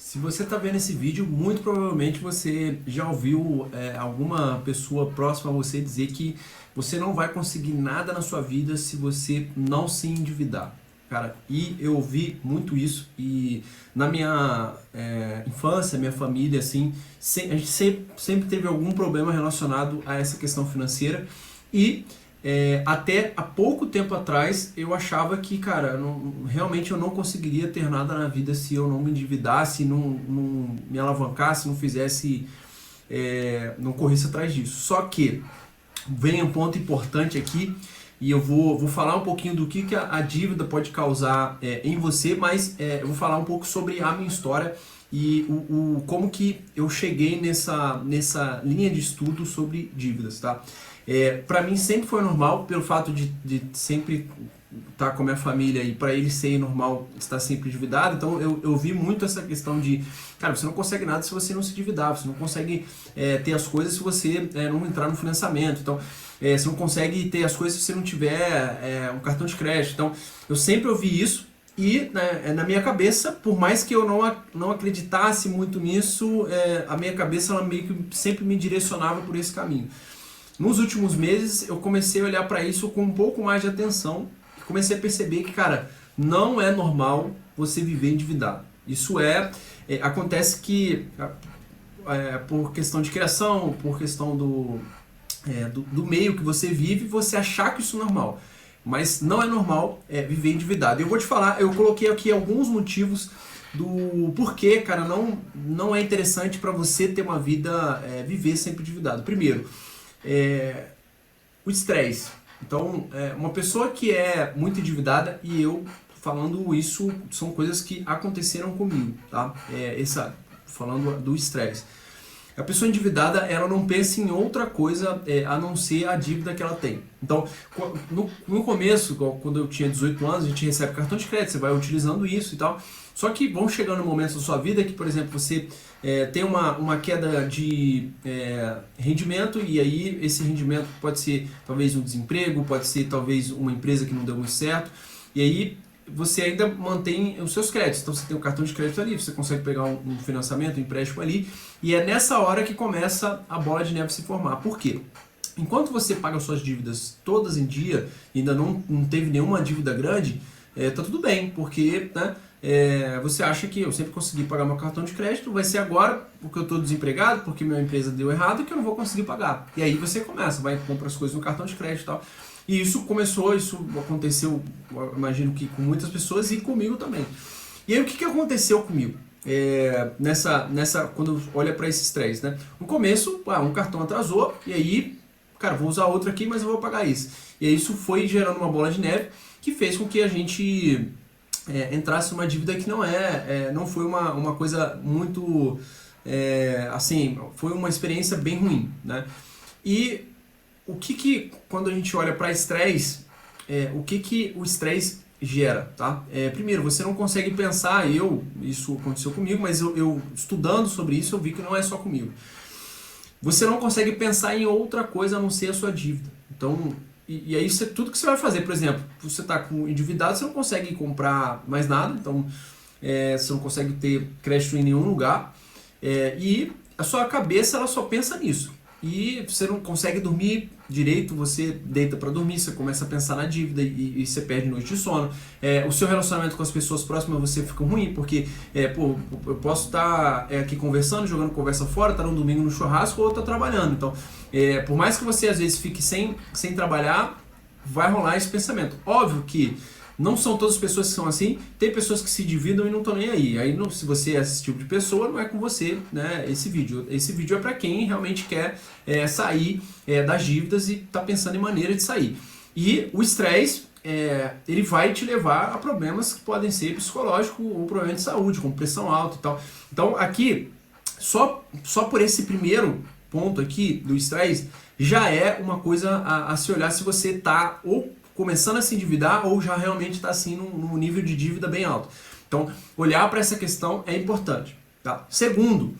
Se você está vendo esse vídeo, muito provavelmente você já ouviu alguma pessoa próxima a você dizer que você não vai conseguir nada na sua vida se você não se endividar. Cara, e eu ouvi muito isso e na minha infância, minha família, assim, a gente sempre teve algum problema relacionado a essa questão financeira e até há pouco tempo atrás eu achava que, cara, realmente eu não conseguiria ter nada na vida se eu não me endividasse, não me alavancasse, não fizesse, não corresse atrás disso. Só que vem um ponto importante aqui e eu vou falar um pouquinho do que a dívida pode causar em você, mas eu vou falar um pouco sobre a minha história e como que eu cheguei nessa linha de estudo sobre dívidas, tá? Para mim sempre foi normal, pelo fato de sempre estar com a minha família e para eles ser normal estar sempre endividado, então eu vi muito essa questão de, cara, você não consegue nada se você não se endividar, você não consegue ter as coisas se você não entrar no financiamento, então você não consegue ter as coisas se você não tiver um cartão de crédito, então eu sempre ouvi isso. E na minha cabeça, por mais que eu não acreditasse muito nisso, a minha cabeça ela meio que sempre me direcionava por esse caminho. Nos últimos meses eu comecei a olhar para isso com um pouco mais de atenção e comecei a perceber que, cara, não é normal você viver endividado. Isso acontece que por questão de criação, por questão do meio que você vive, você achar que isso é normal. Mas não é normal viver endividado. Eu vou te falar, eu coloquei aqui alguns motivos do porquê, cara, não é interessante para você ter uma vida, viver sempre endividado. Primeiro, o estresse. Então, uma pessoa que é muito endividada, e eu falando isso, são coisas que aconteceram comigo, tá? Falando do estresse. A pessoa endividada, ela não pensa em outra coisa a não ser a dívida que ela tem. Então, no começo, quando eu tinha 18 anos, a gente recebe cartão de crédito, você vai utilizando isso e tal. Só que vão chegando momentos da sua vida que, por exemplo, você tem uma queda de rendimento e aí esse rendimento pode ser talvez um desemprego, pode ser talvez uma empresa que não deu muito certo. E aí você ainda mantém os seus créditos. Então você tem o cartão de crédito ali, você consegue pegar um financiamento, um empréstimo ali. E é nessa hora que começa a bola de neve se formar. Por quê? Enquanto você paga suas dívidas todas em dia, ainda não teve nenhuma dívida grande, tá tudo bem, porque você acha que eu sempre consegui pagar meu cartão de crédito, vai ser agora porque eu estou desempregado, porque minha empresa deu errado e que eu não vou conseguir pagar. E aí você começa, vai comprar as coisas no cartão de crédito e tal. E isso aconteceu, imagino que com muitas pessoas e comigo também. E aí o que aconteceu comigo? Quando olha para esses três, né? No começo, um cartão atrasou e aí, cara, vou usar outro aqui, mas eu vou pagar isso. E aí isso foi gerando uma bola de neve que fez com que a gente entrasse numa dívida que não foi uma coisa muito, assim, foi uma experiência bem ruim, né? E quando a gente olha para estresse, o que o estresse gera, tá? Primeiro, você não consegue pensar, isso aconteceu comigo, mas eu estudando sobre isso, eu vi que não é só comigo. Você não consegue pensar em outra coisa a não ser a sua dívida. Então, e aí tudo que você vai fazer, por exemplo, você está com endividado, você não consegue comprar mais nada, então você não consegue ter crédito em nenhum lugar, e a sua cabeça ela só pensa nisso. E você não consegue dormir direito, você deita para dormir, você começa a pensar na dívida e você perde noite de sono. O seu relacionamento com as pessoas próximas você fica ruim, porque eu posso estar aqui conversando, jogando conversa fora, estar no domingo no churrasco ou estar trabalhando. Então, por mais que você às vezes fique sem trabalhar, vai rolar esse pensamento. Óbvio que não são todas as pessoas que são assim, tem pessoas que se dividam e não estão nem aí. Aí se você é esse tipo de pessoa, não é com você, né, esse vídeo. Esse vídeo é para quem realmente quer sair das dívidas e está pensando em maneira de sair. E o estresse, ele vai te levar a problemas que podem ser psicológicos ou problemas de saúde, como pressão alta e tal. Então aqui, só por esse primeiro ponto aqui do estresse, já é uma coisa a se olhar se você está ou começando a se endividar ou já realmente está assim num nível de dívida bem alto. Então, olhar para essa questão é importante. Tá? Segundo,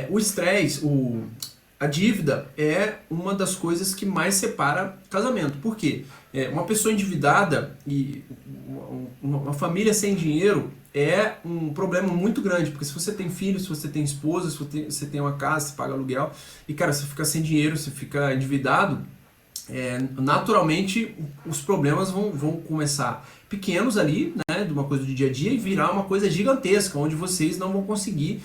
o estresse, a dívida é uma das coisas que mais separa casamento. Por quê? Uma pessoa endividada e uma família sem dinheiro é um problema muito grande, porque se você tem filhos, se você tem esposa, se você tem uma casa, você paga aluguel, e cara, você fica sem dinheiro, você fica endividado, naturalmente os problemas vão começar pequenos ali, né, de uma coisa do dia a dia, e virar uma coisa gigantesca, onde vocês não vão conseguir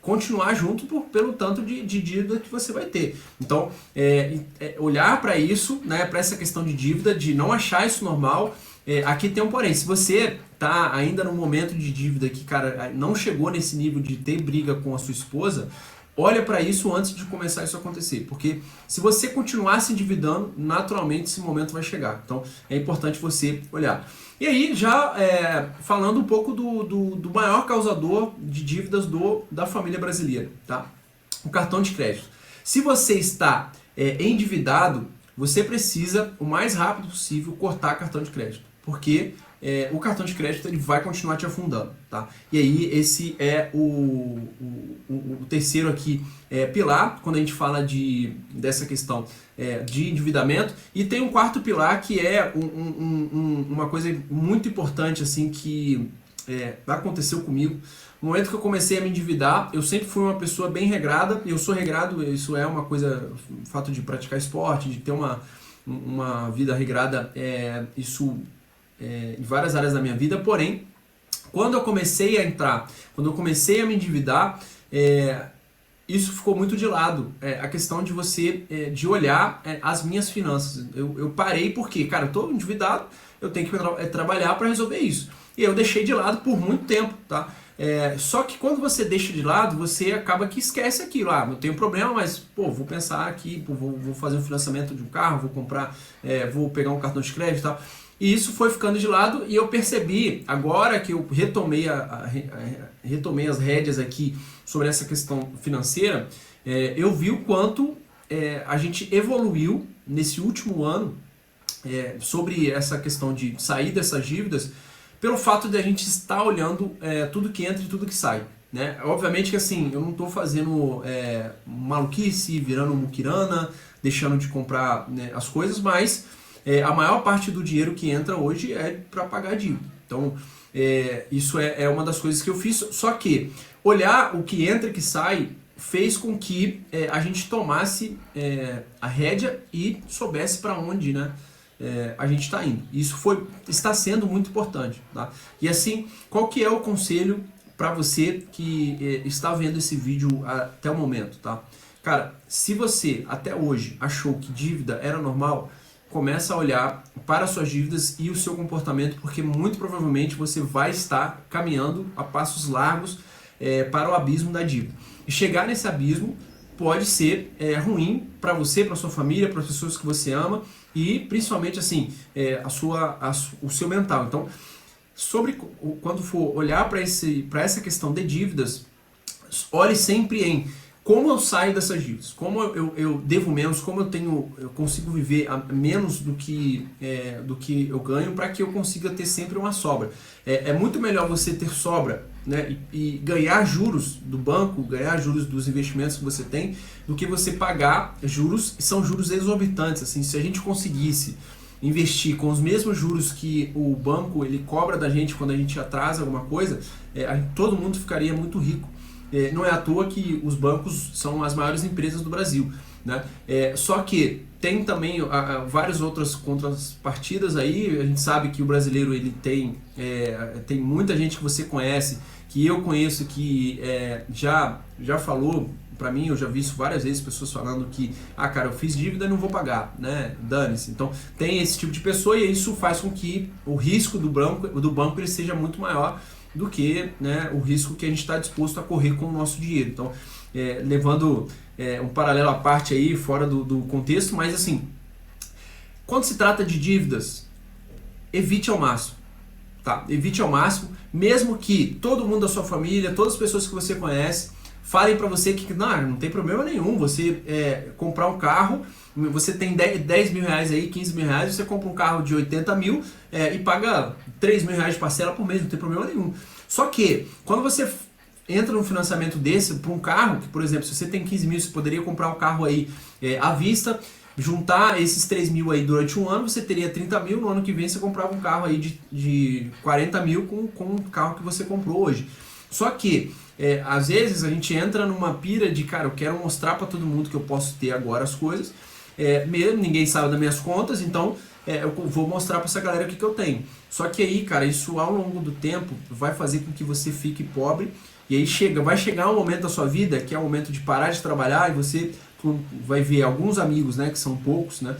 continuar junto pelo tanto de dívida que você vai ter. Então, olhar para isso, né, para essa questão de dívida, de não achar isso normal. Aqui tem um porém, se você tá ainda no momento de dívida que, cara, não chegou nesse nível de ter briga com a sua esposa, olha para isso antes de começar isso a acontecer, porque se você continuar se endividando, naturalmente esse momento vai chegar. Então é importante você olhar. E aí, já falando um pouco do maior causador de dívidas da família brasileira, tá? O cartão de crédito. Se você está endividado, você precisa, o mais rápido possível, cortar cartão de crédito, porque o cartão de crédito ele vai continuar te afundando, tá? E aí esse é o terceiro aqui pilar, quando a gente fala dessa questão de endividamento. E tem um quarto pilar que é uma coisa muito importante assim que aconteceu comigo. No momento que eu comecei a me endividar, eu sempre fui uma pessoa bem regrada, e eu sou regrado, isso é uma coisa, o fato de praticar esporte, de ter uma vida regrada, isso em várias áreas da minha vida. Porém, quando eu comecei a me endividar, isso ficou muito de lado, a questão de você, de olhar as minhas finanças. Eu parei porque, cara, eu estou endividado, eu tenho que trabalhar para resolver isso. E eu deixei de lado por muito tempo, tá? Só que quando você deixa de lado, você acaba que esquece aquilo. Eu tenho problema, mas pô, vou pensar aqui, vou fazer um financiamento de um carro, vou comprar, vou pegar um cartão de crédito e tal. E isso foi ficando de lado, e eu percebi, agora que eu retomei as rédeas aqui sobre essa questão financeira, eu vi o quanto a gente evoluiu nesse último ano sobre essa questão de sair dessas dívidas, pelo fato de a gente estar olhando tudo que entra e tudo que sai, né? Obviamente que assim, eu não estou fazendo maluquice, virando muquirana, deixando de comprar, né, as coisas, mas a maior parte do dinheiro que entra hoje é para pagar a dívida. Então, isso é uma das coisas que eu fiz. Só que olhar o que entra e que sai fez com que a gente tomasse a rédea e soubesse para onde, né, a gente está indo. Isso está sendo muito importante, tá? E assim, qual que é o conselho para você que está vendo esse vídeo até o momento, tá? Cara, se você até hoje achou que dívida era normal, começa a olhar para as suas dívidas e o seu comportamento, porque muito provavelmente você vai estar caminhando a passos largos para o abismo da dívida. E chegar nesse abismo pode ser ruim para você, para sua família, para as pessoas que você ama, e principalmente assim, o seu mental. Então, quando for olhar para essa questão de dívidas, olhe sempre em como eu saio dessas dívidas, como eu devo menos, como eu consigo viver a menos do que eu ganho, para que eu consiga ter sempre uma sobra. É muito melhor você ter sobra, né, e ganhar juros do banco, ganhar juros dos investimentos que você tem, do que você pagar juros, e são juros exorbitantes. Assim, se a gente conseguisse investir com os mesmos juros que o banco ele cobra da gente quando a gente atrasa alguma coisa, todo mundo ficaria muito rico. Não é à toa que os bancos são as maiores empresas do Brasil, né? Só que tem também várias outras contrapartidas aí. A gente sabe que o brasileiro ele tem muita gente que você conhece, que eu conheço, que já falou para mim, eu já vi isso várias vezes, pessoas falando que, cara, eu fiz dívida e não vou pagar, né? Dane-se. Então tem esse tipo de pessoa, e isso faz com que o risco do banco ele seja muito maior do que, né, o risco que a gente está disposto a correr com o nosso dinheiro. Então, levando um paralelo à parte aí, fora do contexto, mas assim, quando se trata de dívidas, evite ao máximo, tá? Evite ao máximo, mesmo que todo mundo da sua família, todas as pessoas que você conhece, falem para você que não tem problema nenhum você comprar um carro, você tem 10 mil reais aí, 15 mil reais, você compra um carro de 80 mil e paga 3 mil reais de parcela por mês, não tem problema nenhum. Só que, quando você entra num financiamento desse para um carro, que por exemplo, se você tem 15 mil, você poderia comprar um carro aí à vista, juntar esses 3 mil aí durante um ano, você teria 30 mil, no ano que vem você comprava um carro aí de 40 mil com o carro que você comprou hoje. Só que, às vezes a gente entra numa pira de, cara, eu quero mostrar para todo mundo que eu posso ter agora as coisas, mesmo ninguém sabe das minhas contas, então eu vou mostrar para essa galera o que eu tenho. Só que aí, cara, isso ao longo do tempo vai fazer com que você fique pobre, e aí vai chegar um momento da sua vida, que é o momento de parar de trabalhar, e você vai ver alguns amigos, né, que são poucos, né,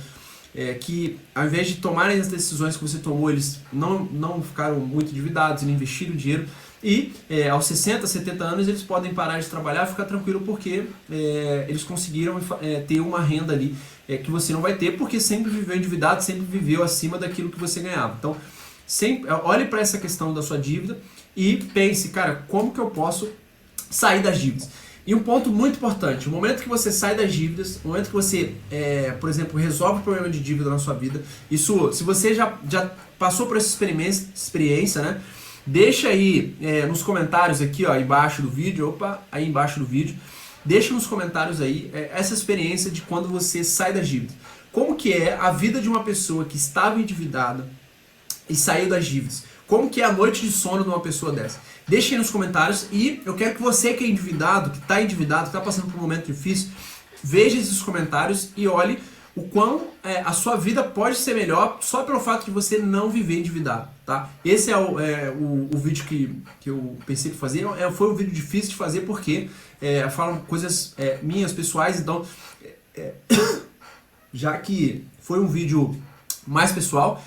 que ao invés de tomarem as decisões que você tomou, eles não ficaram muito endividados, eles investiram dinheiro, e aos 60, 70 anos eles podem parar de trabalhar e ficar tranquilo porque eles conseguiram ter uma renda ali que você não vai ter, porque sempre viveu endividado, sempre viveu acima daquilo que você ganhava. Então, sempre olhe para essa questão da sua dívida e pense, cara, como que eu posso sair das dívidas? E um ponto muito importante, o momento que você sai das dívidas, o momento que você, por exemplo, resolve o problema de dívida na sua vida, isso, se você já passou por essa experiência, né? Deixa aí nos comentários aqui, ó, embaixo do vídeo, aí embaixo do vídeo, deixa nos comentários aí essa experiência de quando você sai das dívidas. Como que é a vida de uma pessoa que estava endividada e saiu das dívidas? Como que é a noite de sono de uma pessoa dessa? Deixa aí nos comentários e eu quero que você que é endividado, que está passando por um momento difícil, veja esses comentários e olhe o quão a sua vida pode ser melhor só pelo fato de você não viver endividado, tá? Esse é o vídeo que eu pensei em fazer. Foi um vídeo difícil de fazer porque falam coisas minhas, pessoais, então já que foi um vídeo mais pessoal,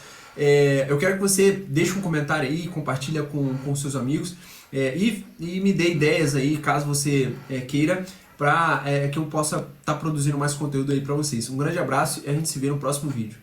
eu quero que você deixe um comentário aí, compartilha com seus amigos e me dê ideias aí, caso você queira, para que eu possa estar produzindo mais conteúdo aí para vocês. Um grande abraço e a gente se vê no próximo vídeo.